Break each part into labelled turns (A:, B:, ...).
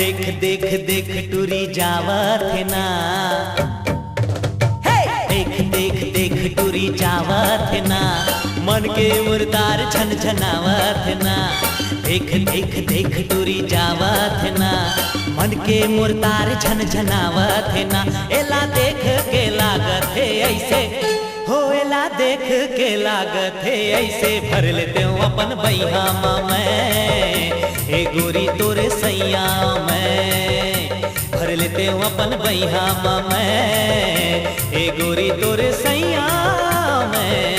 A: देख देख देख टूरी जावत है ना, देख देख देख टूरी जावत है ना, मन के मुर्दार छन छनावत है ना। देख देख देख टूरी जावत है ना, मन के मुर्दार छन छनावत है ना। एला देख के लागत है ऐसे हो, एला देख के लागत है ऐसे, भर लेते हूँ अपन बैहा मैं ए गोरी तोरे सैया में, भर लेते हूँ अपन बैहा मैं ए गोरी तोरे सैया में।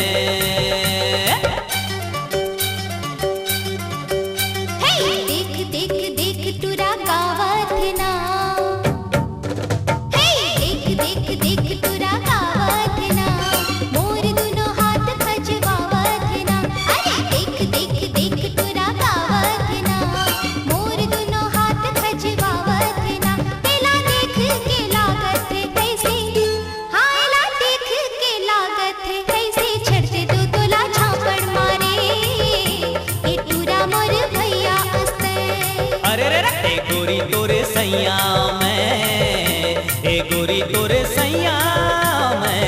A: गोरी तोरे सैया में ए गोरी तोरे सैया में।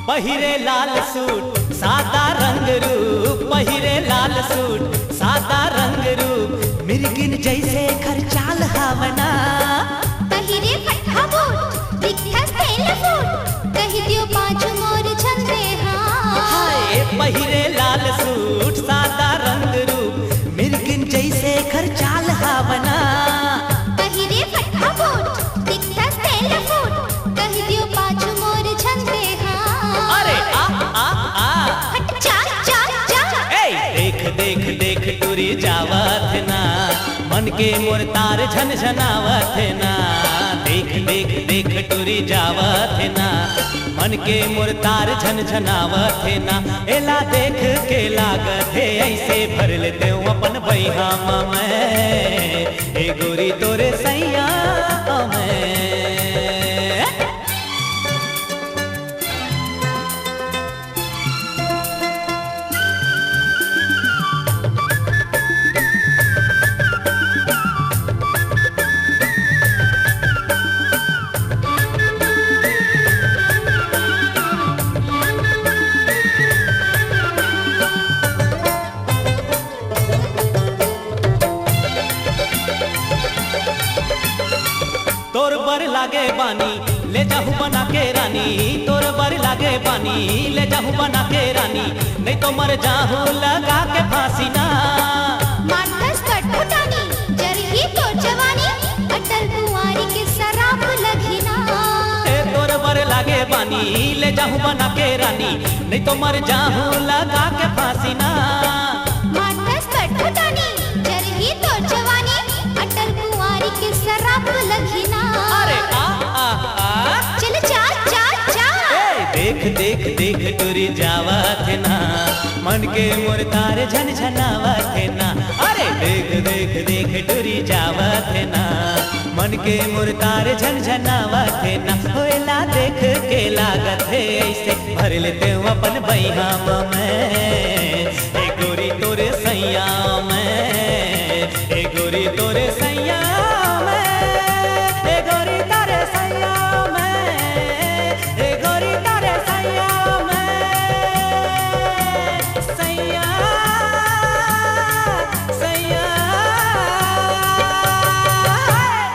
A: पहिरे लाल सूट सादा रंग रूप, पहिरे लाल सूट सादा रंग रूप, मिर्गिन जैसे खरचाल हावना।
B: पहिरे फट्टा बूट दिखता तेल फूट, कही दियो पाँच मोर छंदे हाँ।
A: हाय पहिरे लाल सूट सादा रंग रूप, मिर्गिन जैसे खरचाल हावना।
B: पहिरे फट्टा बूट दिखता तेल फूट, कही दियो पाँच मोर छंदे
A: देख देख टूरी जावत ना, मन के मुर्तार झन झनावत ना। देख देख देख टूरी जावत ना, मन के मुर्तार झन झनावत ना। एला देख के लागत है ऐसे, भर लेते हूँ अपन बैहा मैं ए गोरी तोरे सैया में। तोर बर लागे बानी ले जाहू बना के रानी, तोर बर लागे बानी ले जाहू बना के रानी, नहीं तो मर जाहू लगा के फांसी ना।
B: मानस कटपुटानी जरही तो जवानी, अटल कुंवारी के शराब लगी ना।
A: ए तोर बर लागे बानी ले जाहू बना के रानी, नहीं तो मर जाहू लगा के फांसी ना।
B: मानस कटपुटानी जरही तो जवानी, अटल कुंवारी के शराब लगी ना।
A: अरे आ
B: चल चा चा चा।
A: देख देख देख टूरी जावत ना, मन के मुर्तार झन झनावत ना। अरे देख देख देख टूरी जावत ना, मन के मुर्तार झन झनावत ना। होएला देख के लागत है ऐसे, भर लेते हूँ अपन बैहा में ए गोरी तोरे सैया में ए गोरी तोरे